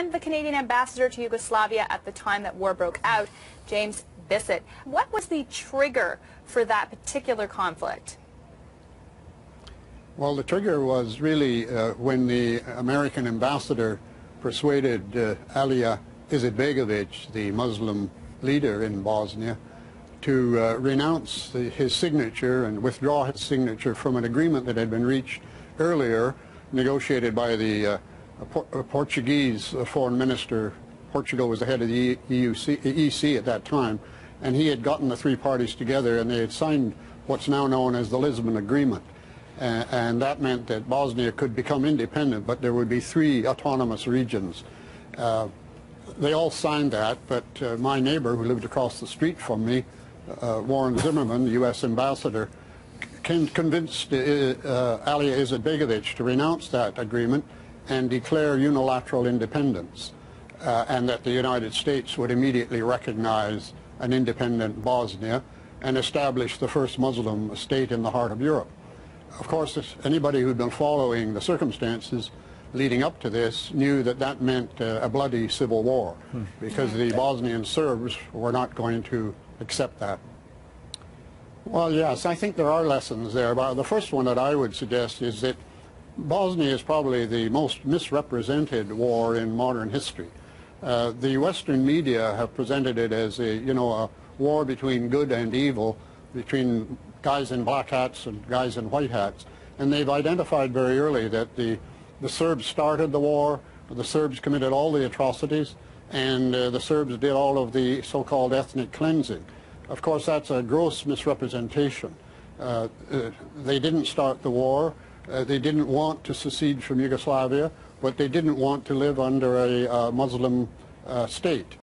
and the Canadian ambassador to Yugoslavia at the time that war broke out, James Bissett. What was the trigger for that particular conflict? Well, the trigger was really when the American ambassador persuaded Alija Izetbegović, the Muslim leader in Bosnia, to renounce his signature and withdraw his signature from an agreement that had been reached earlier, negotiated by the Portuguese foreign minister. Portugal was the head of the EC at that time, and he had gotten the three parties together and they had signed what's now known as the Lisbon Agreement. And that meant that Bosnia could become independent, but there would be three autonomous regions. They all signed that, but my neighbor who lived across the street from me, Warren Zimmerman, the U.S. ambassador, convinced Alija Izetbegović to renounce that agreement and declare unilateral independence, and that the United States would immediately recognize an independent Bosnia and establish the first Muslim state in the heart of Europe. Of course, anybody who'd been following the circumstances leading up to this knew that that meant a bloody civil war, because the Bosnian Serbs were not going to accept that. Well, yes, I think there are lessons there. But the first one that I would suggest is that Bosnia is probably the most misrepresented war in modern history. The Western media have presented it as a war between good and evil, between guys in black hats and guys in white hats. And they've identified very early that the Serbs started the war, the Serbs committed all the atrocities, and the Serbs did all of the so-called ethnic cleansing. Of course, that's a gross misrepresentation. They didn't start the war. They didn't want to secede from Yugoslavia, but they didn't want to live under a Muslim state.